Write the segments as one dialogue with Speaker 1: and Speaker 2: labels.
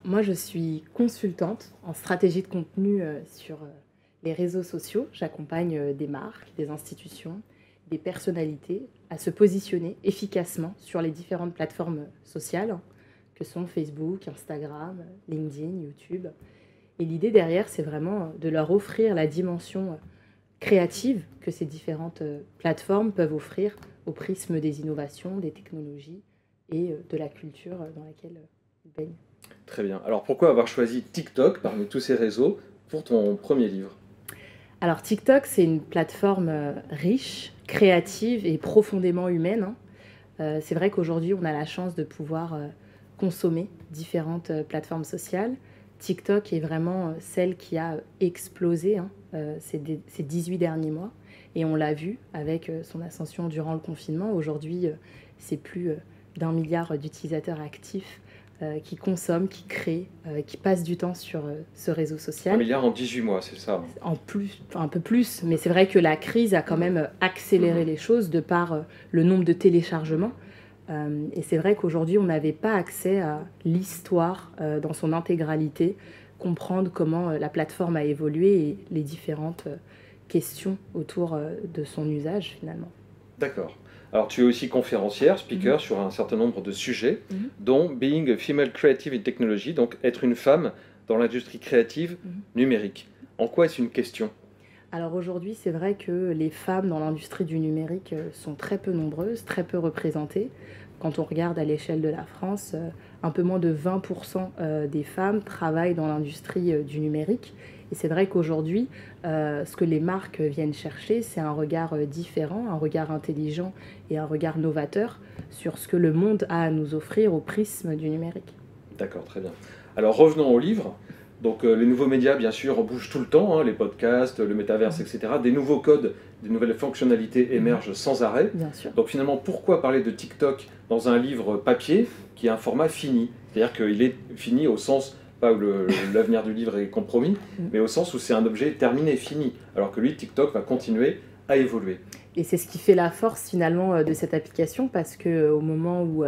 Speaker 1: Moi, je suis consultante en stratégie de contenu sur les réseaux sociaux. J'accompagne des marques, des institutions, des personnalités à se positionner efficacement sur les différentes plateformes sociales que sont Facebook, Instagram, LinkedIn, YouTube. Et l'idée derrière, c'est vraiment de leur offrir la dimension créative que ces différentes plateformes peuvent offrir au prisme des innovations, des technologies et de la culture dans laquelle ils baignent.
Speaker 2: Très bien. Alors pourquoi avoir choisi TikTok parmi tous ces réseaux pour ton premier livre?
Speaker 1: Alors TikTok, c'est une plateforme riche, créative et profondément humaine, hein. C'est vrai qu'aujourd'hui, on a la chance de pouvoir consommer différentes plateformes sociales. TikTok est vraiment celle qui a explosé, hein, ces 18 derniers mois. Et on l'a vu avec son ascension durant le confinement. Aujourd'hui, c'est plus d'1 milliard d'utilisateurs actifs qui consomment, qui créent, qui passent du temps sur ce réseau
Speaker 2: Un
Speaker 1: social.
Speaker 2: milliard en 18 mois, c'est ça?
Speaker 1: En plus, enfin, un peu plus, mais c'est vrai que la crise a quand même accéléré les choses de par le nombre de téléchargements. Et c'est vrai qu'aujourd'hui, on n'avait pas accès à l'histoire dans son intégralité, comprendre comment la plateforme a évolué et les différentes questions autour de son usage finalement.
Speaker 2: D'accord. Alors tu es aussi conférencière,
Speaker 1: Mhm.
Speaker 2: speaker sur un certain nombre de sujets,
Speaker 1: Mhm.
Speaker 2: dont Being a Female Creative in Technology, donc être une femme dans l'industrie créative
Speaker 1: Mhm.
Speaker 2: numérique. En quoi est-ce une question?
Speaker 1: Alors aujourd'hui, c'est vrai que les femmes dans l'industrie du numérique sont très peu nombreuses, très peu représentées. Quand on regarde à l'échelle de la France, un peu moins de 20% des femmes travaillent dans l'industrie du numérique. Et c'est vrai qu'aujourd'hui, ce que les marques viennent chercher, c'est un regard différent, un regard intelligent et un regard novateur sur ce que le monde a à nous offrir au prisme du numérique.
Speaker 2: D'accord, très bien. Alors revenons au livre. Donc les nouveaux médias, bien sûr, bougent tout le temps, hein, les podcasts, le métaverse,
Speaker 1: Mhm.
Speaker 2: etc. Des nouveaux codes, des nouvelles fonctionnalités
Speaker 1: Mhm.
Speaker 2: émergent sans arrêt.
Speaker 1: Bien sûr.
Speaker 2: Donc finalement, pourquoi parler de TikTok dans un livre papier qui est un format fini? C'est-à-dire qu'il est fini au sens, pas où l'avenir du livre est compromis,
Speaker 1: Mhm.
Speaker 2: mais au sens où c'est un objet terminé, fini. Alors que lui, TikTok va continuer à évoluer.
Speaker 1: Et c'est ce qui fait la force finalement de cette application parce que au moment où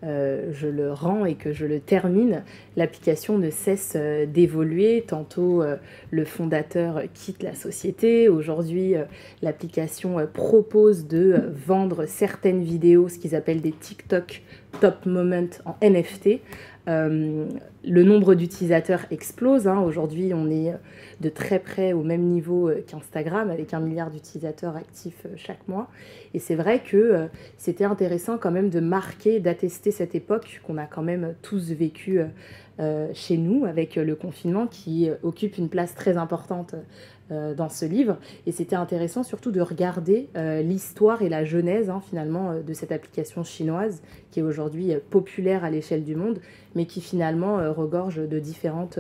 Speaker 1: je le rends et que je le termine, l'application ne cesse d'évoluer. Tantôt, le fondateur quitte la société. Aujourd'hui, l'application propose de vendre certaines vidéos, ce qu'ils appellent des TikTok Top Moment en NFT. Euh, le nombre d'utilisateurs explose, hein. Aujourd'hui, on est de très près au même niveau qu'Instagram, avec 1 milliard d'utilisateurs actifs chaque mois. Et c'est vrai que c'était intéressant quand même de marquer, d'attester cette époque qu'on a quand même tous vécue chez nous, avec le confinement qui occupe une place très importante dans ce livre. Et c'était intéressant surtout de regarder l'histoire et la genèse hein, finalement de cette application chinoise qui est aujourd'hui populaire à l'échelle du monde, mais qui finalement regorge de différentes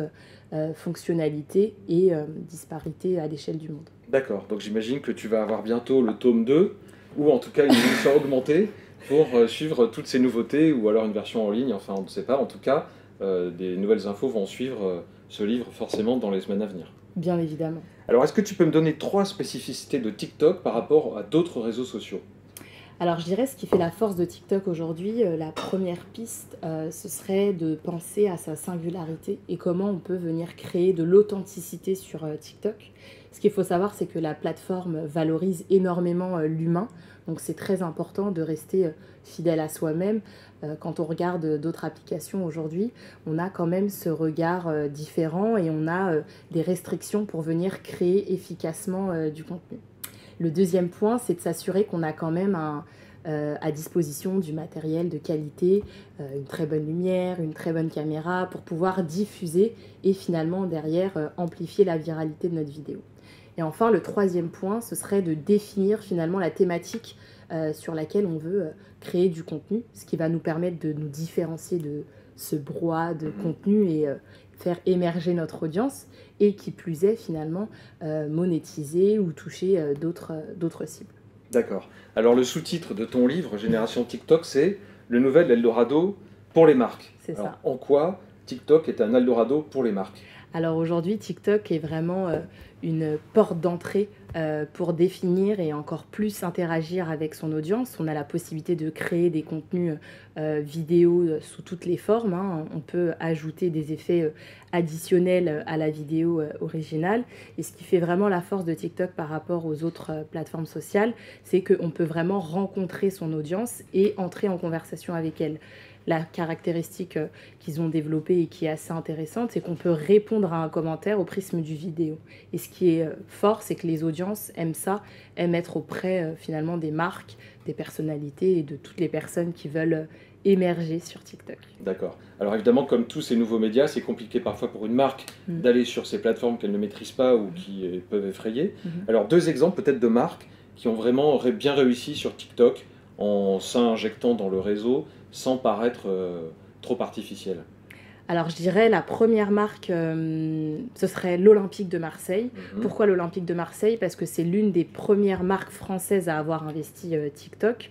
Speaker 1: fonctionnalités et disparités à l'échelle du monde.
Speaker 2: D'accord, donc j'imagine que tu vas avoir bientôt le tome 2, ou en tout cas une édition augmentée, pour suivre toutes ces nouveautés, ou alors une version en ligne, enfin on ne sait pas. En tout cas, des nouvelles infos vont suivre ce livre forcément dans les semaines à venir.
Speaker 1: Bien évidemment.
Speaker 2: Alors est-ce que tu peux me donner 3 spécificités de TikTok par rapport à d'autres réseaux sociaux?
Speaker 1: Alors je dirais ce qui fait la force de TikTok aujourd'hui, la première piste, ce serait de penser à sa singularité et comment on peut venir créer de l'authenticité sur TikTok. Ce qu'il faut savoir, c'est que la plateforme valorise énormément l'humain, donc c'est très important de rester fidèle à soi-même. Quand on regarde d'autres applications aujourd'hui, on a quand même ce regard différent et on a des restrictions pour venir créer efficacement du contenu. Le deuxième point, c'est de s'assurer qu'on a quand même à disposition du matériel de qualité, une très bonne lumière, une très bonne caméra pour pouvoir diffuser et finalement derrière amplifier la viralité de notre vidéo. Et enfin, le troisième point, ce serait de définir finalement la thématique sur laquelle on veut créer du contenu, ce qui va nous permettre de nous différencier de ce brouhaha de contenu et faire émerger notre audience et qui plus est finalement monétiser ou toucher d'autres cibles.
Speaker 2: D'accord. Alors le sous-titre de ton livre, Génération TikTok, c'est le nouvel Eldorado pour les marques.
Speaker 1: C'est
Speaker 2: Alors
Speaker 1: ça.
Speaker 2: en quoi TikTok est un Eldorado pour les marques?
Speaker 1: Alors aujourd'hui, TikTok est vraiment une porte d'entrée pour définir et encore plus interagir avec son audience. On a la possibilité de créer des contenus vidéo sous toutes les formes, hein. On peut ajouter des effets additionnels à la vidéo originale. Et ce qui fait vraiment la force de TikTok par rapport aux autres plateformes sociales, c'est qu'on peut vraiment rencontrer son audience et entrer en conversation avec elle. La caractéristique qu'ils ont développée et qui est assez intéressante, c'est qu'on peut répondre à un commentaire au prisme du vidéo. Et ce qui est fort, c'est que les audiences aiment ça, aiment être auprès finalement des marques, des personnalités et de toutes les personnes qui veulent émerger sur TikTok.
Speaker 2: D'accord. Alors évidemment, comme tous ces nouveaux médias, c'est compliqué parfois pour une marque d'aller sur ces plateformes qu'elle ne maîtrise pas ou qui peuvent effrayer. Alors 2 exemples peut-être de marques qui ont vraiment bien réussi sur TikTok en s'injectant dans le réseau sans paraître trop artificiel.
Speaker 1: Alors je dirais la première marque, ce serait l'Olympique de Marseille. Pourquoi l'Olympique de Marseille? Parce que c'est l'une des premières marques françaises à avoir investi TikTok.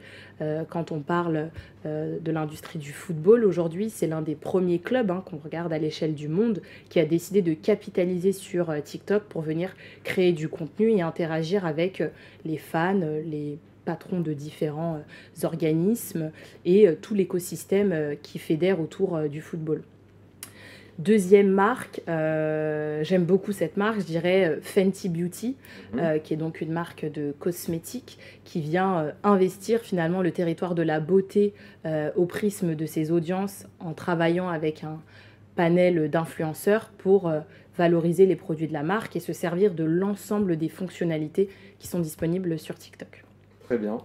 Speaker 1: Quand on parle de l'industrie du football, aujourd'hui, c'est l'un des premiers clubs qu'on regarde à l'échelle du monde qui a décidé de capitaliser sur TikTok pour venir créer du contenu et interagir avec les fans, les patrons de différents organismes et tout l'écosystème qui fédère autour du football. Deuxième marque, j'aime beaucoup cette marque, je dirais Fenty Beauty, qui est donc une marque de cosmétiques qui vient investir finalement le territoire de la beauté au prisme de ses audiences en travaillant avec un panel d'influenceurs pour valoriser les produits de la marque et se servir de l'ensemble des fonctionnalités qui sont disponibles sur TikTok.
Speaker 2: Très bien.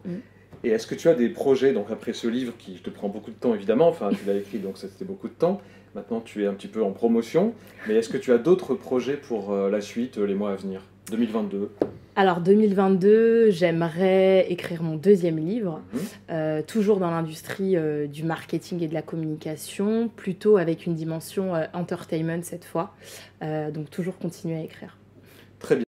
Speaker 2: Et est-ce que tu as des projets, donc après ce livre qui te prend beaucoup de temps évidemment, enfin tu l'as écrit donc ça c'était beaucoup de temps, maintenant tu es un petit peu en promotion, mais est-ce que tu as d'autres projets pour la suite, les mois à venir, 2022?
Speaker 1: Alors 2022, j'aimerais écrire mon deuxième livre, toujours dans l'industrie du marketing et de la communication, plutôt avec une dimension entertainment cette fois, donc toujours continuer à écrire.
Speaker 2: Très bien.